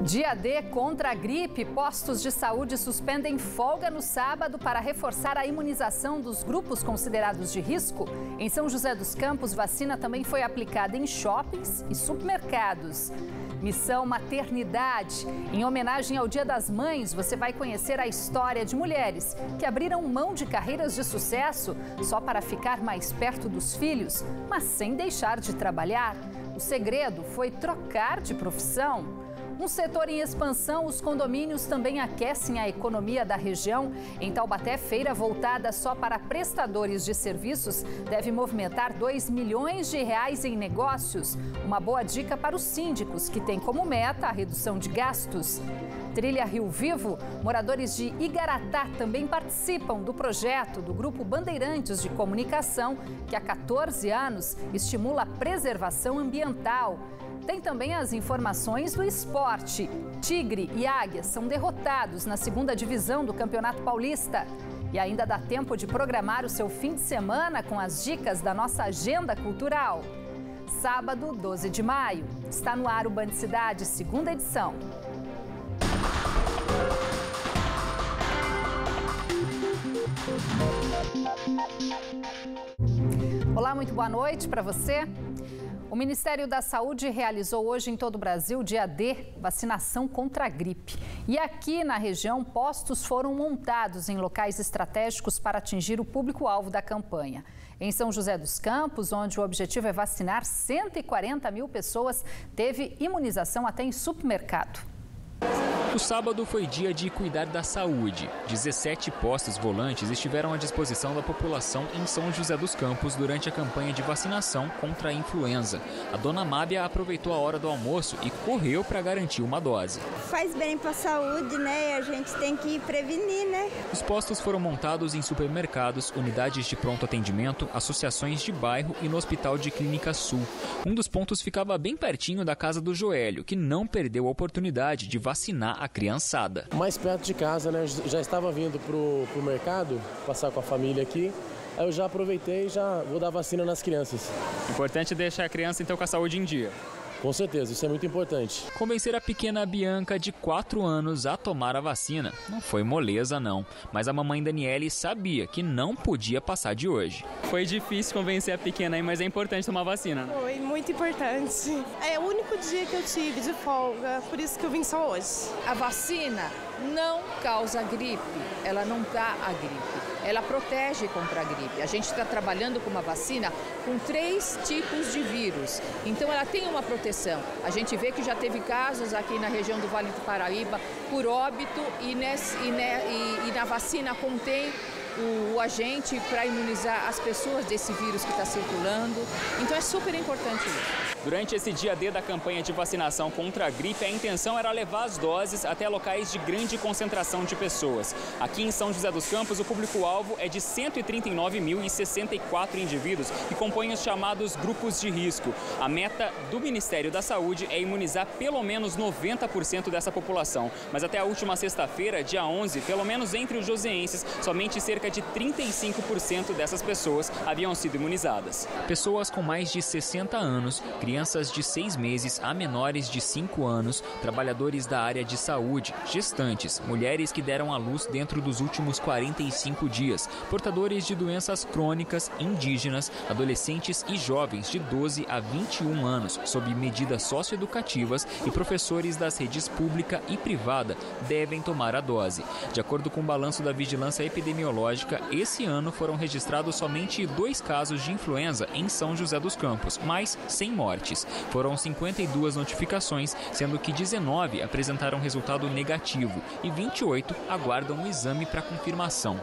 Dia D contra a gripe. Postos de saúde suspendem folga no sábado para reforçar a imunização dos grupos considerados de risco. Em São José dos Campos, vacina também foi aplicada em shoppings e supermercados. Missão Maternidade. Em homenagem ao Dia das Mães, você vai conhecer a história de mulheres que abriram mão de carreiras de sucesso só para ficar mais perto dos filhos, mas sem deixar de trabalhar. O segredo foi trocar de profissão. Um setor em expansão, os condomínios também aquecem a economia da região. Em Taubaté, feira voltada só para prestadores de serviços deve movimentar R$2 milhões em negócios. Uma boa dica para os síndicos, que têm como meta a redução de gastos. Trilha Rio Vivo, moradores de Igaratá também participam do projeto do Grupo Bandeirantes de Comunicação, que há 14 anos estimula a preservação ambiental. Tem também as informações do esporte. Tigre e Águia são derrotados na segunda divisão do Campeonato Paulista. E ainda dá tempo de programar o seu fim de semana com as dicas da nossa agenda cultural. Sábado, 12 de maio, está no ar o Band Cidade, segunda edição. Olá, muito boa noite para você. O Ministério da Saúde realizou hoje em todo o Brasil, dia D, vacinação contra a gripe. E aqui na região, postos foram montados em locais estratégicos para atingir o público-alvo da campanha. Em São José dos Campos, onde o objetivo é vacinar 140 mil pessoas, teve imunização até em supermercado. O sábado foi dia de cuidar da saúde. 17 postos volantes estiveram à disposição da população em São José dos Campos durante a campanha de vacinação contra a influenza. A dona Mábia aproveitou a hora do almoço e correu para garantir uma dose. Faz bem para a saúde, né? A gente tem que prevenir, né? Os postos foram montados em supermercados, unidades de pronto atendimento, associações de bairro e no Hospital de Clínica Sul. Um dos pontos ficava bem pertinho da casa do Joélio, que não perdeu a oportunidade de vacinar a criançada. Mais perto de casa, né? Já estava vindo pro mercado, passar com a família aqui. Aí eu já aproveitei e já vou dar vacina nas crianças. Importante deixar a criança então com a saúde em dia. Com certeza, isso é muito importante. Convencer a pequena Bianca, de 4 anos, a tomar a vacina não foi moleza, não. Mas a mamãe Daniele sabia que não podia passar de hoje. Foi difícil convencer a pequena aí, mas é importante tomar vacina. Foi muito importante. É o único dia que eu tive de folga, por isso que eu vim só hoje. A vacina não causa gripe, ela não dá a gripe. Ela protege contra a gripe. A gente está trabalhando com uma vacina com 3 tipos de vírus. Então ela tem uma proteção. A gente vê que já teve casos aqui na região do Vale do Paraíba por óbito e na vacina contém o agente para imunizar as pessoas desse vírus que está circulando. Então é super importante isso. Durante esse dia D da campanha de vacinação contra a gripe, a intenção era levar as doses até locais de grande concentração de pessoas. Aqui em São José dos Campos, o público-alvo é de 139.064 indivíduos que compõem os chamados grupos de risco. A meta do Ministério da Saúde é imunizar pelo menos 90% dessa população. Mas até a última sexta-feira, dia 11, pelo menos entre os joseenses, somente cerca de 35% dessas pessoas haviam sido imunizadas. Pessoas com mais de 60 anos, crianças de 6 meses a menores de 5 anos, trabalhadores da área de saúde, gestantes, mulheres que deram à luz dentro dos últimos 45 dias, portadores de doenças crônicas, indígenas, adolescentes e jovens de 12 a 21 anos, sob medidas socioeducativas e professores das redes pública e privada devem tomar a dose. De acordo com o balanço da Vigilância Epidemiológica, esse ano foram registrados somente 2 casos de influenza em São José dos Campos, mas sem mortes. Foram 52 notificações, sendo que 19 apresentaram resultado negativo e 28 aguardam um exame para confirmação.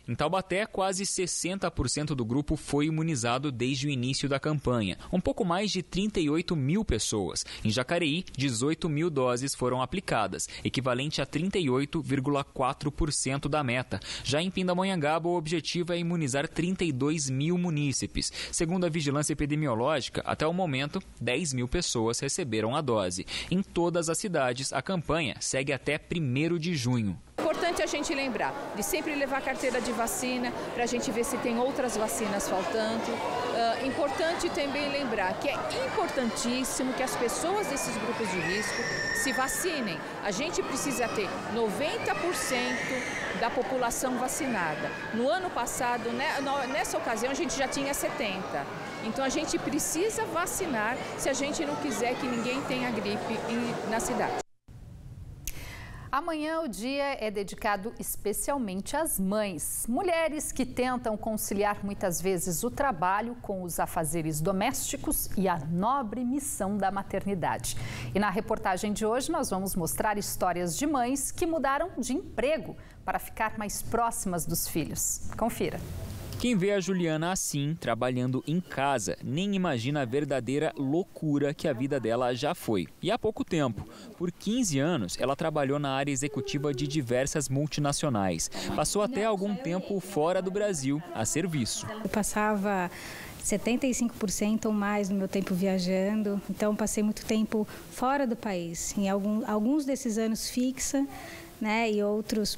Em Taubaté, quase 60% do grupo foi imunizado desde o início da campanha, um pouco mais de 38 mil pessoas. Em Jacareí, 18 mil doses foram aplicadas, equivalente a 38,4% da meta. Já em Pindamonhangaba, o objetivo é imunizar 32 mil munícipes. Segundo a Vigilância Epidemiológica, até o momento, 10 mil pessoas receberam a dose. Em todas as cidades, a campanha segue até 1º de junho. Importante a gente lembrar de sempre levar a carteira de vacina para a gente ver se tem outras vacinas faltando. Importante também lembrar que é importantíssimo que as pessoas desses grupos de risco se vacinem. A gente precisa ter 90% da população vacinada. No ano passado, nessa ocasião, a gente já tinha 70%. Então a gente precisa vacinar se a gente não quiser que ninguém tenha gripe na cidade. Amanhã o dia é dedicado especialmente às mães, mulheres que tentam conciliar muitas vezes o trabalho com os afazeres domésticos e a nobre missão da maternidade. E na reportagem de hoje nós vamos mostrar histórias de mães que mudaram de emprego para ficar mais próximas dos filhos. Confira. Quem vê a Juliana assim, trabalhando em casa, nem imagina a verdadeira loucura que a vida dela já foi. E há pouco tempo, por 15 anos, ela trabalhou na área executiva de diversas multinacionais. Passou até algum tempo fora do Brasil, a serviço. Eu passava 75% ou mais do meu tempo viajando, então passei muito tempo fora do país. Em alguns desses anos fixa, e outros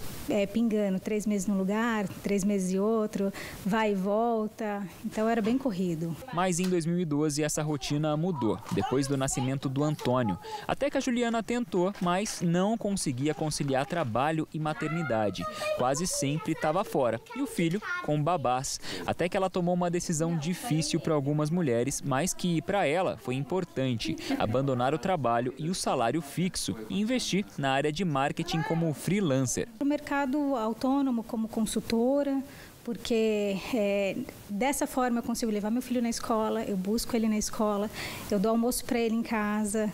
pingando, 3 meses num lugar, 3 meses em outro, vai e volta, então era bem corrido. Mas em 2012 essa rotina mudou, depois do nascimento do Antônio. Até que a Juliana tentou, mas não conseguia conciliar trabalho e maternidade. Quase sempre estava fora, e o filho com babás. Até que ela tomou uma decisão difícil para algumas mulheres, mas que para ela foi importante: abandonar o trabalho e o salário fixo e investir na área de marketing como freelancer. O mercado autônomo como consultora, porque dessa forma eu consigo levar meu filho na escola, eu busco ele na escola, eu dou almoço para ele em casa,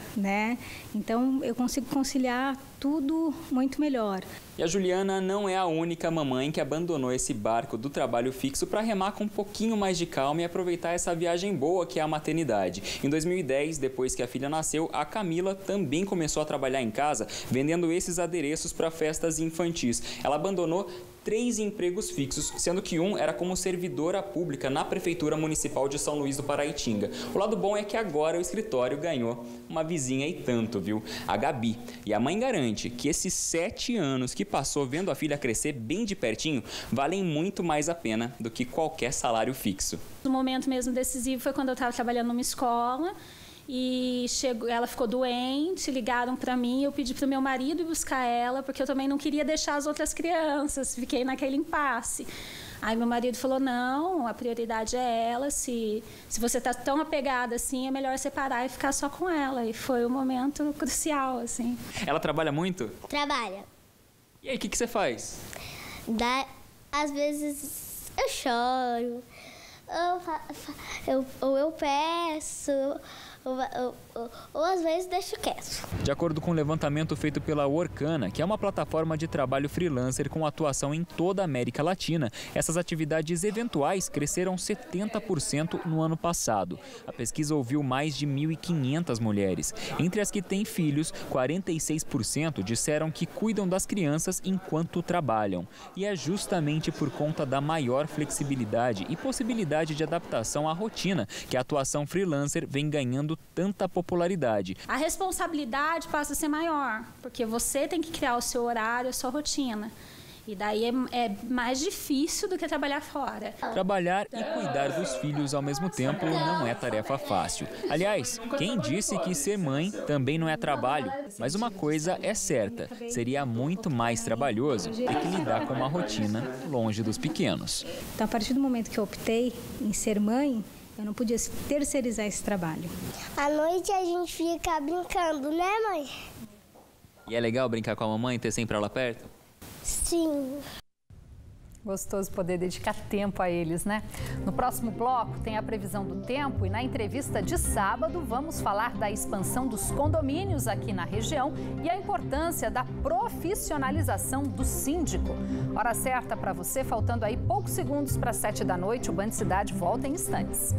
Então eu consigo conciliar tudo muito melhor. E a Juliana não é a única mamãe que abandonou esse barco do trabalho fixo para remar com um pouquinho mais de calma e aproveitar essa viagem boa que é a maternidade. Em 2010, depois que a filha nasceu, a Camila também começou a trabalhar em casa, vendendo esses adereços para festas infantis. Ela abandonou 3 empregos fixos, sendo que um era como servidora pública na Prefeitura Municipal de São Luís do Paraitinga. O lado bom é que agora o escritório ganhou uma vizinha e tanto, viu? A Gabi. E a mãe garante que esses 7 anos que passou vendo a filha crescer bem de pertinho valem muito mais a pena do que qualquer salário fixo. O momento mesmo decisivo foi quando eu estava trabalhando numa escola. E ela ficou doente, ligaram para mim, eu pedi para o meu marido ir buscar ela, porque eu também não queria deixar as outras crianças, fiquei naquele impasse. Aí meu marido falou, não, a prioridade é ela, se você está tão apegada assim, é melhor separar e ficar só com ela. E foi um momento crucial, assim. Ela trabalha muito? Trabalha. E aí, o que você faz? Às vezes eu choro, ou eu peço... Ou às vezes deixo quieto. De acordo com um levantamento feito pela Workana, que é uma plataforma de trabalho freelancer com atuação em toda a América Latina, essas atividades eventuais cresceram 70% no ano passado. A pesquisa ouviu mais de 1.500 mulheres. Entre as que têm filhos, 46% disseram que cuidam das crianças enquanto trabalham. E é justamente por conta da maior flexibilidade e possibilidade de adaptação à rotina que a atuação freelancer vem ganhando tanta popularidade. A responsabilidade passa a ser maior, porque você tem que criar o seu horário, a sua rotina. E daí é mais difícil do que trabalhar fora. Trabalhar e cuidar dos filhos ao mesmo tempo não é tarefa fácil. Aliás, quem disse que ser mãe também não é trabalho? Mas uma coisa é certa, seria muito mais trabalhoso ter que lidar com uma rotina longe dos pequenos. Então, a partir do momento que eu optei em ser mãe, eu não podia terceirizar esse trabalho. À noite a gente fica brincando, né, mãe? E é legal brincar com a mamãe e ter sempre ela perto? Sim. Gostoso poder dedicar tempo a eles, né? No próximo bloco tem a previsão do tempo e na entrevista de sábado vamos falar da expansão dos condomínios aqui na região e a importância da profissionalização do síndico. Hora certa para você, faltando aí poucos segundos para 7 da noite, o Band Cidade volta em instantes.